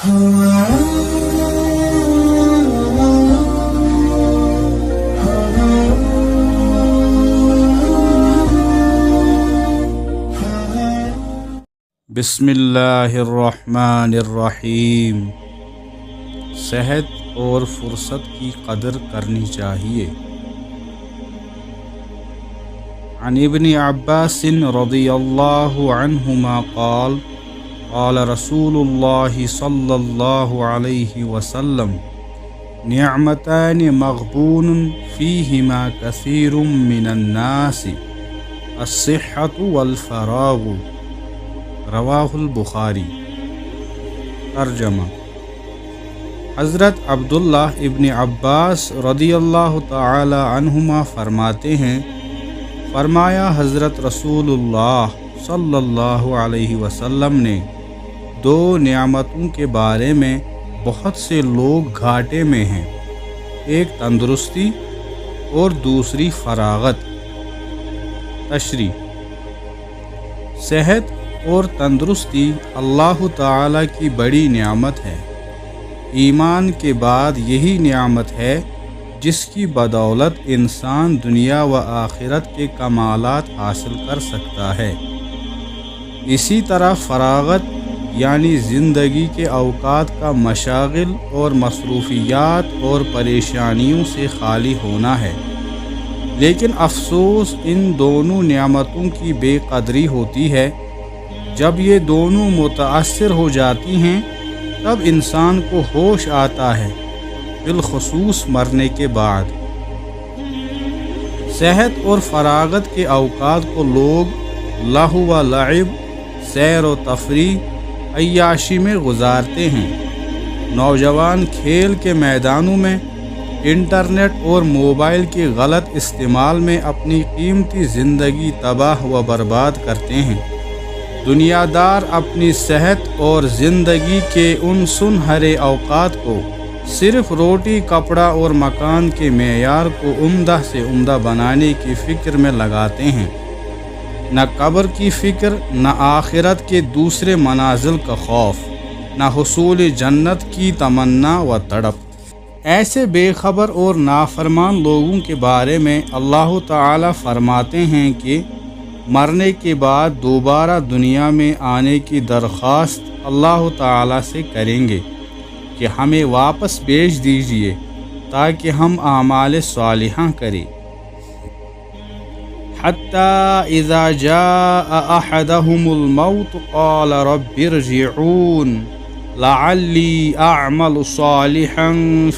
بسم اللہ الرحمن الرحیم۔ صحت اور فرصت کی قدر کرنی چاہیے۔ عن ابن عباس رضی اللہ عنہما قال قال رسول اللہ صلی اللہ علیہ وسلم نعمتان مغبون فیہما کثیر من الناس الصحۃ والفراغ، رواہ البخاری۔ ترجمہ: حضرت عبداللہ ابن عباس رضی اللہ تعالی عنہما فرماتے ہیں، فرمایا حضرت رسول اللہ صلی اللہ علیہ وسلم نے دو نعمتوں کے بارے میں بہت سے لوگ گھاٹے میں ہیں، ایک تندرستی اور دوسری فراغت۔ تشریح: صحت اور تندرستی اللہ تعالیٰ کی بڑی نعمت ہے۔ ایمان کے بعد یہی نعمت ہے جس کی بدولت انسان دنیا و آخرت کے کمالات حاصل کر سکتا ہے۔ اسی طرح فراغت یعنی زندگی کے اوقات کا مشاغل اور مصروفیات اور پریشانیوں سے خالی ہونا ہے۔ لیکن افسوس ان دونوں نعمتوں کی بے قدری ہوتی ہے۔ جب یہ دونوں متاثر ہو جاتی ہیں تب انسان کو ہوش آتا ہے، بالخصوص مرنے کے بعد۔ صحت اور فراغت کے اوقات کو لوگ لہو و لعب، سیر و تفریح، عیاشی میں گزارتے ہیں۔ نوجوان کھیل کے میدانوں میں، انٹرنیٹ اور موبائل کے غلط استعمال میں اپنی قیمتی زندگی تباہ و برباد کرتے ہیں۔ دنیا دار اپنی صحت اور زندگی کے ان سنہرے اوقات کو صرف روٹی، کپڑا اور مکان کے معیار کو عمدہ سے عمدہ بنانے کی فکر میں لگاتے ہیں، نہ قبر کی فکر، نہ آخرت کے دوسرے منازل کا خوف، نہ حصول جنت کی تمنا و تڑپ۔ ایسے بے خبر اور نافرمان لوگوں کے بارے میں اللہ تعالی فرماتے ہیں کہ مرنے کے بعد دوبارہ دنیا میں آنے کی درخواست اللہ تعالیٰ سے کریں گے کہ ہمیں واپس بھیج دیجیے تاکہ ہم اعمال صالحہ کریں۔ حتی اذا جاء احدهم الموت قال رب ارجعون لعلی اعمل صالحا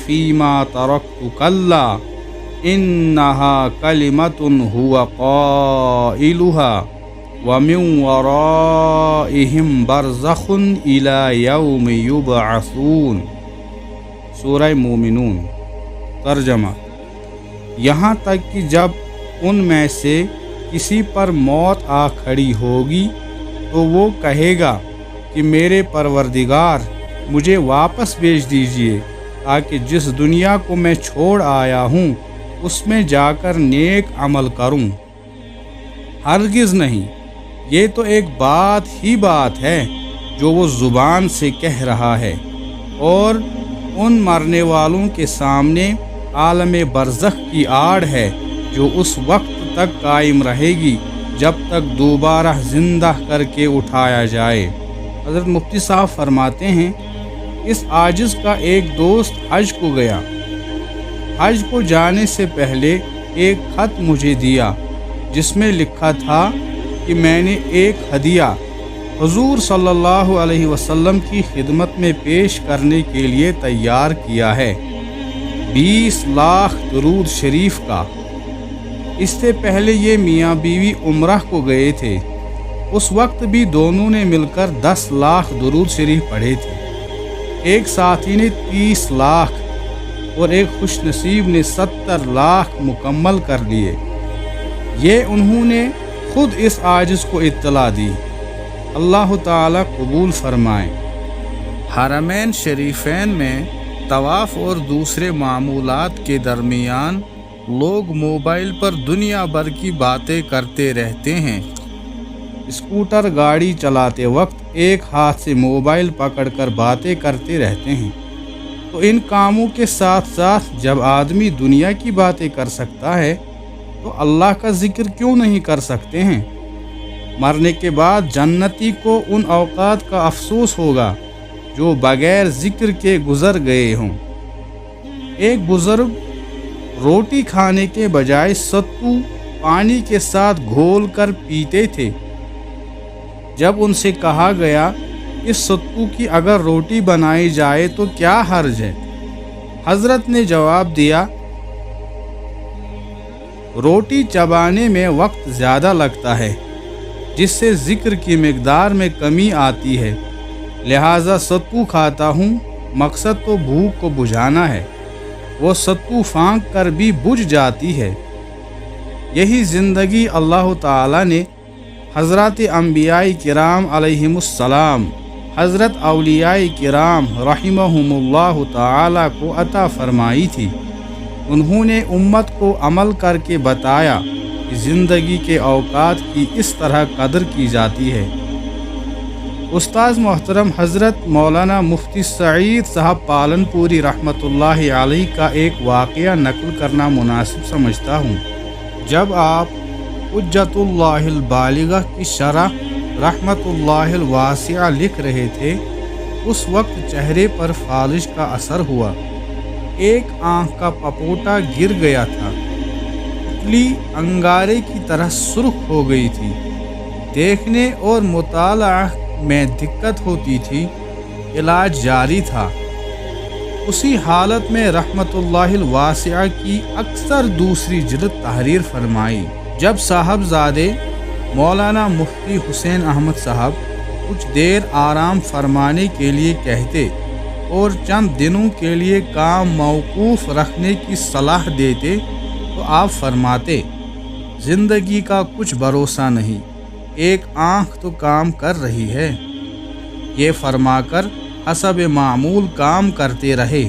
فیما ترکت کلا انہا کلمۃ ہوا قائلہا ومن ورائہم برزخ الی یوم یبعثون، سورہ مومنون۔ ترجمہ: یہاں تک کہ جب ان میں سے کسی پر موت آ کھڑی ہوگی تو وہ کہے گا کہ میرے پروردگار مجھے واپس بھیج دیجیے تاکہ جس دنیا کو میں چھوڑ آیا ہوں اس میں جا کر نیک عمل کروں۔ ہرگز نہیں، یہ تو ایک بات ہی بات ہے جو وہ زبان سے کہہ رہا ہے، اور ان مرنے والوں کے سامنے عالم برزخ کی آڑ ہے جو اس وقت تک قائم رہے گی جب تک دوبارہ زندہ کر کے اٹھایا جائے۔ حضرت مفتی صاحب فرماتے ہیں، اس عاجز کا ایک دوست حج کو گیا۔ حج کو جانے سے پہلے ایک خط مجھے دیا جس میں لکھا تھا کہ میں نے ایک ہدیہ حضور صلی اللہ علیہ وسلم کی خدمت میں پیش کرنے کے لیے تیار کیا ہے، 20 لاکھ درود شریف کا۔ اس سے پہلے یہ میاں بیوی عمرہ کو گئے تھے، اس وقت بھی دونوں نے مل کر 10 لاکھ درود شریف پڑھے تھے۔ ایک ساتھی نے 30 لاکھ اور ایک خوش نصیب نے 70 لاکھ مکمل کر لیے۔ یہ انہوں نے خود اس عاجز کو اطلاع دی۔ اللہ تعالی قبول فرمائے۔ حرمین شریفین میں طواف اور دوسرے معمولات کے درمیان لوگ موبائل پر دنیا بھر کی باتیں کرتے رہتے ہیں۔ اسکوٹر گاڑی چلاتے وقت ایک ہاتھ سے موبائل پکڑ کر باتیں کرتے رہتے ہیں، تو ان کاموں کے ساتھ ساتھ جب آدمی دنیا کی باتیں کر سکتا ہے تو اللہ کا ذکر کیوں نہیں کر سکتے ہیں؟ مرنے کے بعد جنتی کو ان اوقات کا افسوس ہوگا جو بغیر ذکر کے گزر گئے ہوں۔ ایک بزرگ روٹی کھانے کے بجائے ستو پانی کے ساتھ گھول کر پیتے تھے۔ جب ان سے کہا گیا اس ستو کی اگر روٹی بنائی جائے تو کیا حرج ہے؟ حضرت نے جواب دیا، روٹی چبانے میں وقت زیادہ لگتا ہے جس سے ذکر کی مقدار میں کمی آتی ہے، لہٰذا ستو کھاتا ہوں، مقصد تو بھوک کو بجھانا ہے، وہ ستو پھانک کر بھی بجھ جاتی ہے۔ یہی زندگی اللہ تعالیٰ نے حضرات انبیاء کرام علیہم السلام، حضرت اولیاء کرام رحمہم اللہ تعالیٰ کو عطا فرمائی تھی۔ انہوں نے امت کو عمل کر کے بتایا کہ زندگی کے اوقات کی اس طرح قدر کی جاتی ہے۔ استاذ محترم حضرت مولانا مفتی سعید صاحب پالن پوری رحمۃ اللہ علیہ کا ایک واقعہ نقل کرنا مناسب سمجھتا ہوں۔ جب آپ حجت اللہ البالغہ کی شرح رحمت اللہ الواسعہ لکھ رہے تھے، اس وقت چہرے پر فالش کا اثر ہوا، ایک آنکھ کا پپوٹا گر گیا تھا، پتلی انگارے کی طرح سرخ ہو گئی تھی، دیکھنے اور مطالعہ میں دقت ہوتی تھی، علاج جاری تھا۔ اسی حالت میں رحمت اللہ الواسعہ کی اکثر دوسری جلد تحریر فرمائی۔ جب صاحبزادے مولانا مفتی حسین احمد صاحب کچھ دیر آرام فرمانے کے لیے کہتے اور چند دنوں کے لیے کام موقوف رکھنے کی صلاح دیتے تو آپ فرماتے، زندگی کا کچھ بھروسہ نہیں، ایک آنکھ تو کام کر رہی ہے۔ یہ فرما کر حسب معمول کام کرتے رہے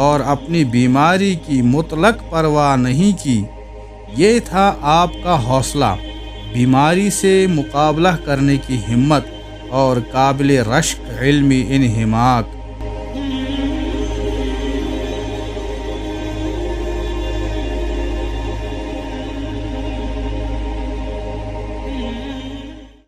اور اپنی بیماری کی مطلق پرواہ نہیں کی۔ یہ تھا آپ کا حوصلہ، بیماری سے مقابلہ کرنے کی ہمت اور قابل رشک علمی انہماک۔